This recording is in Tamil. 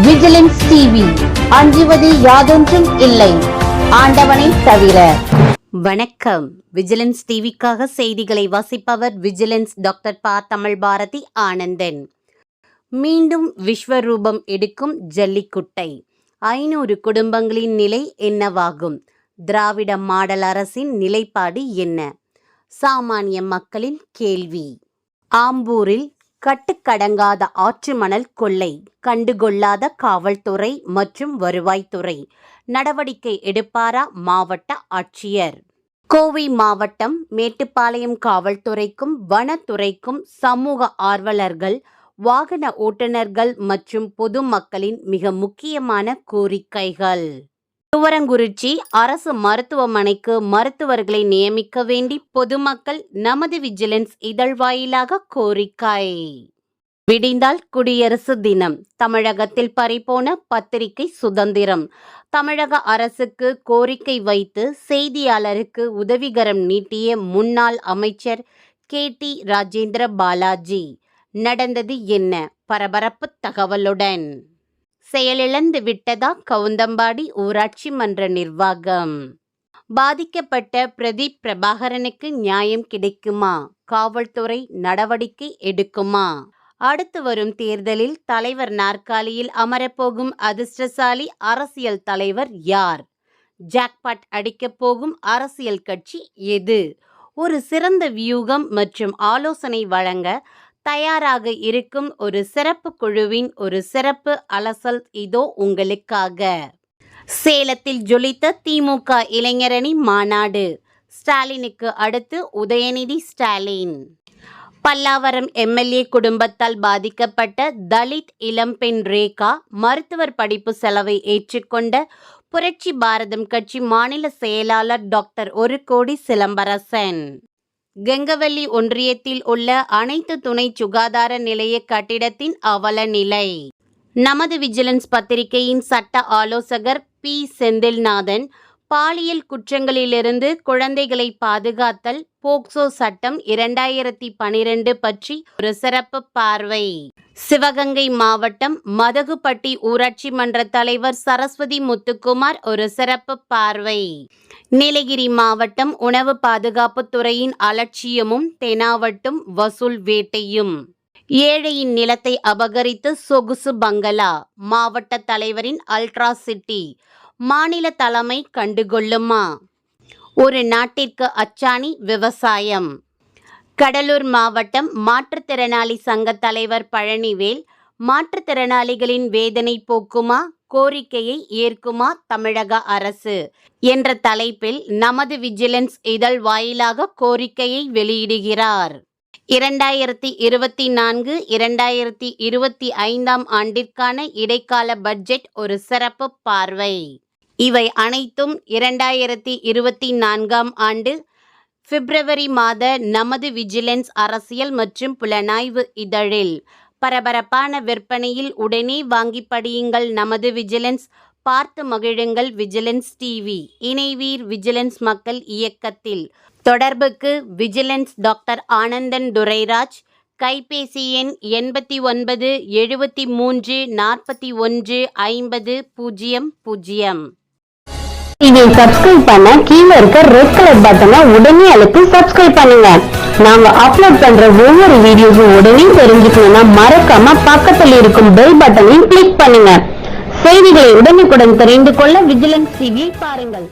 விஜிலன்ஸ் டிவி, அஞ்சுவது யாதொன்றும் இல்லை, ஆண்டவனை தவிர. வணக்கம். விஜிலன்ஸ் டிவிக்காக செய்திகளை வாசிப்பவர் விஜிலன்ஸ் டாக்டர் ப. தமிழ் பாரதி ஆனந்தன். மீண்டும் விஸ்வரூபம் எடுக்கும் ஜல்லிக்குட்டை. 500 குடும்பங்களின் நிலை என்னவாகும்? திராவிட மாடல் அரசின் நிலைப்பாடு என்ன? சாமானிய மக்களின் கேள்வி. ஆம்பூரில் கட்டுக்கடங்காத ஆற்று மணல் கொள்ளை கண்டுகொள்ளாத காவல்துறை மற்றும் வருவாய்த்துறை நடவடிக்கை எடுப்பாரா மாவட்ட ஆட்சியர்? கோவை மாவட்டம் மேட்டுப்பாளையம் காவல்துறைக்கும் வனத்துறைக்கும் சமூக ஆர்வலர்கள், வாகன ஓட்டுநர்கள் மற்றும் பொதுமக்களின் மிக முக்கியமான கோரிக்கைகள். துவரங்குறிச்சி அரசு மருத்துவமனைக்கு மருத்துவர்களை நியமிக்க வேண்டி பொதுமக்கள் நமது விஜிலன்ஸ் இதழ் வாயிலாக கோரிக்கை. விடிந்தால் குடியரசு தினம். தமிழகத்தில் பறிபோன பத்திரிகை சுதந்திரம். தமிழக அரசுக்கு கோரிக்கை வைத்து செய்தியாளருக்கு உதவிகரம் நீட்டிய முன்னாள் அமைச்சர் KT ராஜேந்திர பாலாஜி. நடந்தது என்ன? பரபரப்பு தகவலுடன். செயலிழந்து விட்டதா கவுந்தம்பாடி ஊராட்சி மன்ற நிர்வாகம்? பாதிக்கப்பட்ட பிரதீப் பிரபாகரனுக்கு நியாயம் கிடைக்குமா? காவல்துறை நடவடிக்கை எடுக்குமா? அடுத்து வரும் தேர்தலில் தலைவர் நாற்காலியில் அமரப்போகும் அதிர்ஷ்டசாலி அரசியல் தலைவர் யார்? ஜாக்பாட் அடிக்கப் போகும் அரசியல் கட்சி எது? ஒரு சிறந்த வியூகம் மற்றும் ஆலோசனை வழங்க தயாராக இருக்கும் ஒரு சிறப்பு குழுவின் ஒரு சிறப்பு அலசல் இதோ உங்களுக்காக. சேலத்தில் ஜொலித்த திமுக இளைஞரணி மாநாடு. ஸ்டாலினுக்கு அடுத்து உதயநிதி ஸ்டாலின். பல்லாவரம் MLA குடும்பத்தால் பாதிக்கப்பட்ட தலித் இளம்பெண் ரேகா மருத்துவர் படிப்பு செலவை ஏற்றுக்கொண்ட புரட்சி பாரதம் கட்சி மாநில செயலாளர் டாக்டர் 1 கோடி சிலம்பரசன். கெங்கவல்லி ஒன்றியத்தில் உள்ள அனைத்து துணை சுகாதார நிலைய கட்டிடத்தின் அவல நிலை. நமது விஜிலன்ஸ் பத்திரிகையின் சட்ட ஆலோசகர் P. செந்தில்நாதன். பாலியல் குற்றங்களிலிருந்து குழந்தைகளை பாதுகாத்தல் போக்சோ சட்டம் 2012 பற்றி ஒரு சிறப்பு பார்வை. சிவகங்கை மாவட்டம் மதகுப்பட்டி ஊராட்சி மன்ற தலைவர் சரஸ்வதி முத்துக்குமார் ஒரு சிறப்பு பார்வை. நீலகிரி மாவட்டம் உணவு பாதுகாப்பு துறையின் அலட்சியமும் தெனாவட்டும் வசூல் வேட்டையும். ஏழையின் நிலத்தை அபகரித்து சொகுசு பங்களா. மாவட்ட தலைவரின் அல்ட்ரா சிட்டி. மாநில தலைமை கண்டுகொள்ளுமா? ஒரு நாட்டிற்கு அச்சாணி விவசாயம். கடலூர் மாவட்டம் மாற்றுத்திறனாளி சங்க தலைவர் பழனிவேல். மாற்றுத்திறனாளிகளின் வேதனை போக்குமா? கோரிக்கையை ஏற்குமா தமிழக அரசு என்ற தலைப்பில் நமது விஜிலன்ஸ் இதழ் வாயிலாக கோரிக்கையை வெளியிடுகிறார். 2024-2025 ஆண்டிற்கான இடைக்கால பட்ஜெட் ஒரு சிறப்பு பார்வை. இவை அனைத்தும் 2024 ஆண்டு பிப்ரவரி மாத நமது விஜிலன்ஸ் அரசியல் மற்றும் புலனாய்வு இதழில். பரபரப்பான விற்பனையில் உடனே வாங்கி படியுங்கள் நமது விஜிலன்ஸ். பார்த்து மகிழுங்கள் விஜிலன்ஸ் டிவி. இணைவீர் விஜிலன்ஸ் மக்கள் இயக்கத்தில். தொடர்புக்கு விஜிலன்ஸ் டாக்டர் ஆனந்தன் துரைராஜ். கைபேசி எண் 89 73 41 50 00. இதை சப்ஸ்கிரைப் பண்ண கீழே இருக்க ரெட் கலர் பட்டனை உடனே அழுத்தி சப்ஸ்கிரைப் பண்ணுங்க. நாங்க அப்லோட் பண்ற ஒவ்வொரு வீடியோஸும் உடனே தெரிஞ்சுக்கணும்னா மறக்காம பக்கத்தில் இருக்கும் பெல் பட்டனையும் கிளிக் பண்ணுங்க. செய்திகளை உடனுக்குடன் தெரிந்து கொள்ள விஜிலன்ஸ் டிவியை பாருங்கள்.